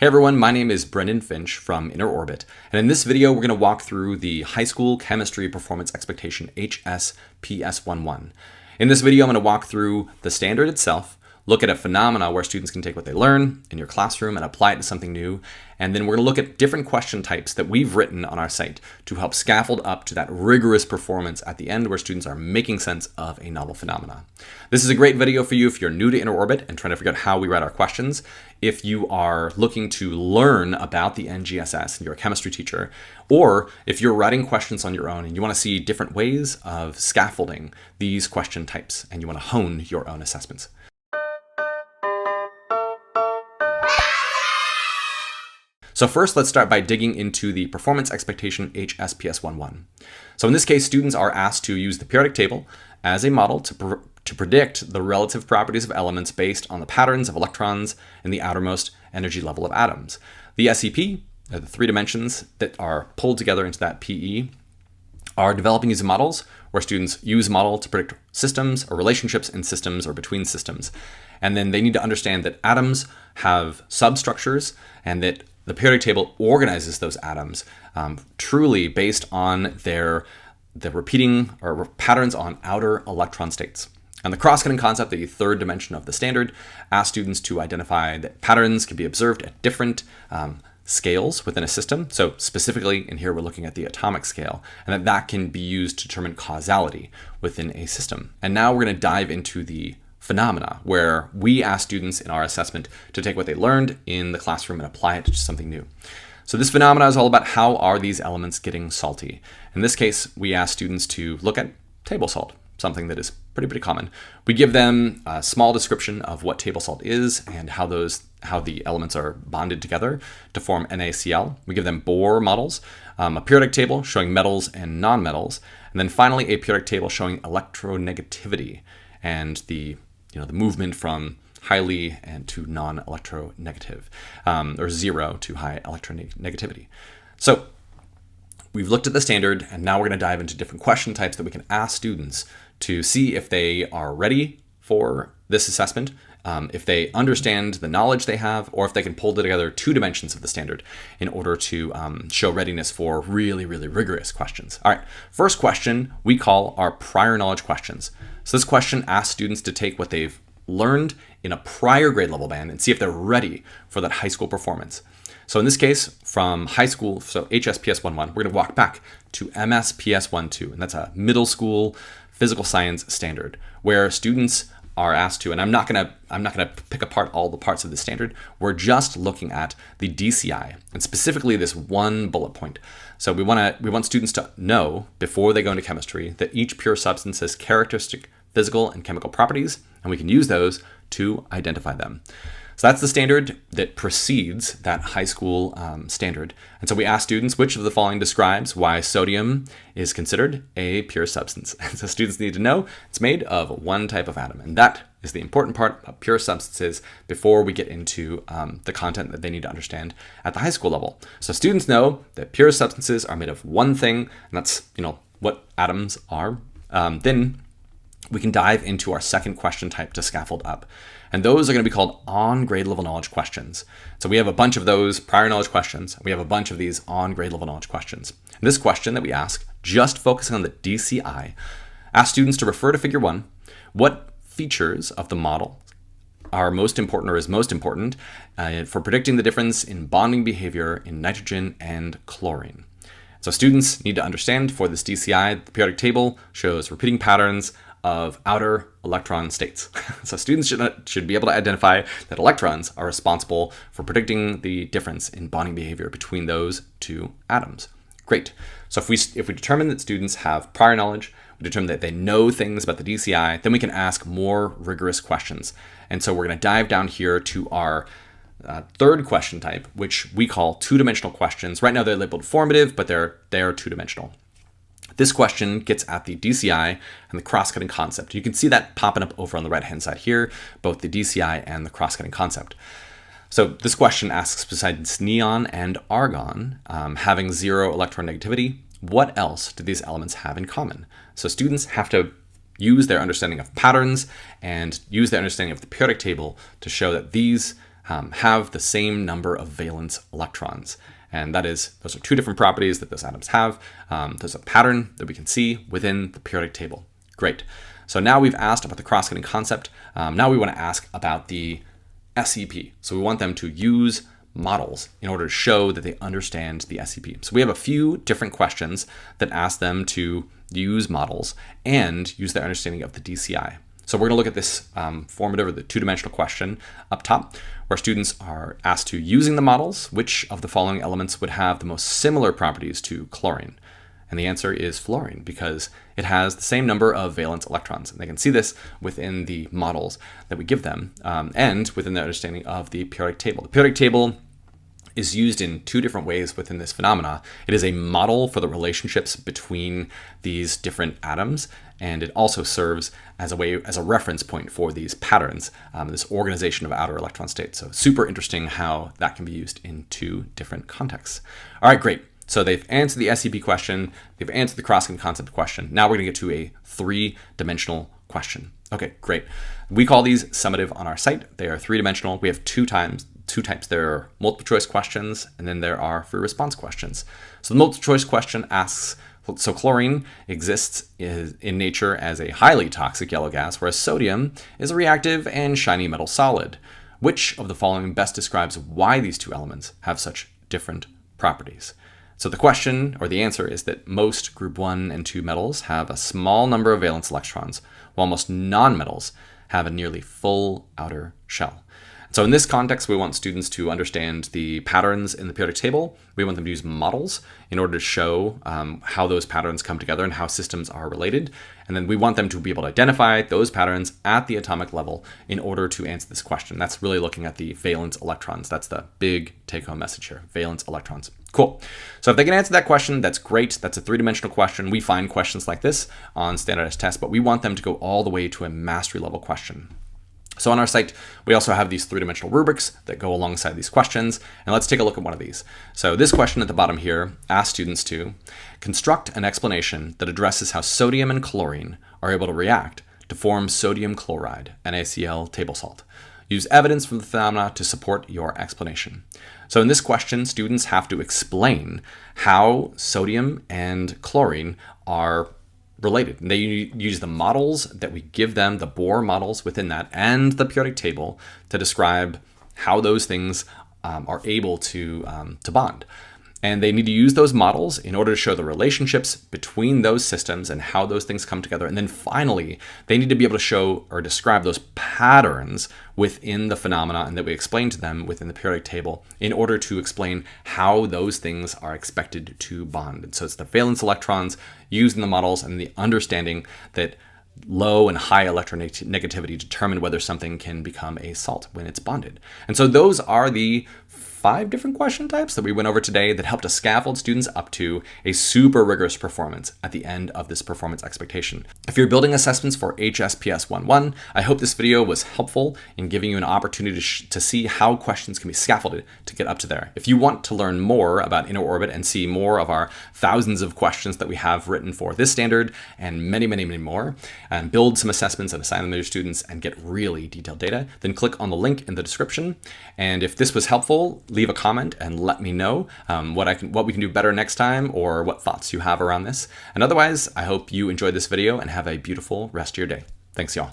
Hey everyone, my name is Brendan Finch from Inner Orbit, and in this video we're going to walk through the High School Chemistry Performance Expectation HSPS11. In this video I'm going to walk through the standard itself, look at a phenomena where students can take what they learn in your classroom and apply it to something new, and then we're going to look at different question types that we've written on our site to help scaffold up to that rigorous performance at the end where students are making sense of a novel phenomena. This is a great video for you if you're new to Inner Orbit and trying to figure out how we write our questions. If you are looking to learn about the NGSS and you're a chemistry teacher, or if you're writing questions on your own and you want to see different ways of scaffolding these question types and you want to hone your own assessments. So first, let's start by digging into the performance expectation HSPS11. So in this case, students are asked to use the periodic table as a model to predict the relative properties of elements based on the patterns of electrons in the outermost energy level of atoms. The SEP, the three dimensions that are pulled together into that PE, are developing these models where students use a model to predict systems or relationships in systems or between systems. And then they need to understand that atoms have substructures and that the periodic table organizes those atoms truly based on the repeating or patterns on outer electron states. And the cross-cutting concept, the third dimension of the standard, asks students to identify that patterns can be observed at different scales within a system. So specifically in here, we're looking at the atomic scale, and that can be used to determine causality within a system. And now we're going to dive into the phenomena where we ask students in our assessment to take what they learned in the classroom and apply it to something new. So this phenomena is all about how are these elements getting salty. In this case, we ask students to look at table salt, something that is pretty common. We give them a small description of what table salt is and how the elements are bonded together to form NaCl. We give them Bohr models, a periodic table showing metals and nonmetals, and then finally a periodic table showing electronegativity and the movement from highly and to non-electronegative, or zero to high electronegativity. So we've looked at the standard, and now we're going to dive into different question types that we can ask students to see if they are ready for this assessment, if they understand the knowledge they have, or if they can pull together two dimensions of the standard in order to show readiness for really rigorous questions. All right, first question we call our prior knowledge questions. So this question asks students to take what they've learned in a prior grade level band and see if they're ready for that high school performance. So in this case, from high school, so HSPS11, we're going to walk back to MSPS12, and that's a middle school physical science standard where students are asked to, and I'm not gonna pick apart all the parts of the standard. We're just looking at the DCI and specifically this one bullet point. So we want students to know before they go into chemistry that each pure substance has characteristic physical and chemical properties, and we can use those to identify them. So that's the standard that precedes that high school standard. And so we ask students which of the following describes why sodium is considered a pure substance. And so students need to know it's made of one type of atom. And that is the important part of pure substances before we get into the content that they need to understand at the high school level. So students know that pure substances are made of one thing, and that's what atoms are. Then we can dive into our second question type to scaffold up. And those are going to be called on grade level knowledge questions. So we have a bunch of those prior knowledge questions. We have a bunch of these on grade level knowledge questions. And this question that we ask, just focusing on the DCI, asks students to refer to figure 1. What features of the model are most important or is most important for predicting the difference in bonding behavior in nitrogen and chlorine? So students need to understand for this DCI, the periodic table shows repeating patterns of outer electron states. So students should be able to identify that electrons are responsible for predicting the difference in bonding behavior between those two atoms. Great. So if we determine that students have prior knowledge, we determine that they know things about the DCI, then we can ask more rigorous questions. And so we're going to dive down here to our third question type, which we call two-dimensional questions. Right now they're labeled formative, but they're two-dimensional. This question gets at the DCI and the cross-cutting concept. You can see that popping up over on the right-hand side here, both the DCI and the cross-cutting concept. So this question asks, besides neon and argon having zero electronegativity, what else do these elements have in common? So students have to use their understanding of patterns and use their understanding of the periodic table to show that these have the same number of valence electrons. And that is, those are two different properties that those atoms have. There's a pattern that we can see within the periodic table. Great. So now we've asked about the cross-cutting concept. Now we want to ask about the SEP. So we want them to use models in order to show that they understand the SEP. So we have a few different questions that ask them to use models and use their understanding of the DCI. So we're going to look at this formative or the two-dimensional question up top, where students are asked to, using the models, which of the following elements would have the most similar properties to chlorine? And the answer is fluorine, because it has the same number of valence electrons. And they can see this within the models that we give them and within their understanding of the periodic table. The periodic table is used in two different ways within this phenomena. It is a model for the relationships between these different atoms, and it also serves as a reference point for these patterns, this organization of outer electron states. So super interesting how that can be used in two different contexts. All right, great. So they've answered the SEP question, they've answered the cross-cutting concept question. Now we're going to get to a three-dimensional question. Okay, great. We call these summative on our site. They are three-dimensional. We have two types. There are multiple choice questions, and then there are free response questions. So the multiple choice question asks, so chlorine exists in nature as a highly toxic yellow gas, whereas sodium is a reactive and shiny metal solid. Which of the following best describes why these two elements have such different properties? So the question, or the answer, is that most group 1 and 2 metals have a small number of valence electrons, while most nonmetals have a nearly full outer shell. So in this context, we want students to understand the patterns in the periodic table. We want them to use models in order to show how those patterns come together and how systems are related. And then we want them to be able to identify those patterns at the atomic level in order to answer this question. That's really looking at the valence electrons. That's the big take-home message here, valence electrons. Cool. So if they can answer that question, that's great. That's a three-dimensional question. We find questions like this on standardized tests, but we want them to go all the way to a mastery level question. So on our site, we also have these three-dimensional rubrics that go alongside these questions. And let's take a look at one of these. So this question at the bottom here asks students to construct an explanation that addresses how sodium and chlorine are able to react to form sodium chloride, NaCl table salt. Use evidence from the phenomena to support your explanation. So in this question, students have to explain how sodium and chlorine are related. And they use the models that we give them, the Bohr models within that, and the periodic table to describe how those things are able to bond. And they need to use those models in order to show the relationships between those systems and how those things come together. And then finally, they need to be able to show or describe those patterns within the phenomena and that we explain to them within the periodic table in order to explain how those things are expected to bond. And so it's the valence electrons used in the models and the understanding that low and high electronegativity determine whether something can become a salt when it's bonded. And so those are the 5 different question types that we went over today that help to scaffold students up to a super rigorous performance at the end of this performance expectation. If you're building assessments for HSPS 1-1, I hope this video was helpful in giving you an opportunity to see how questions can be scaffolded to get up to there. If you want to learn more about inner orbit and see more of our thousands of questions that we have written for this standard and many, many, many more, and build some assessments and assign them to your students and get really detailed data, then click on the link in the description. And if this was helpful, leave a comment and let me know what we can do better next time or what thoughts you have around this. And otherwise, I hope you enjoyed this video and have a beautiful rest of your day. Thanks, y'all.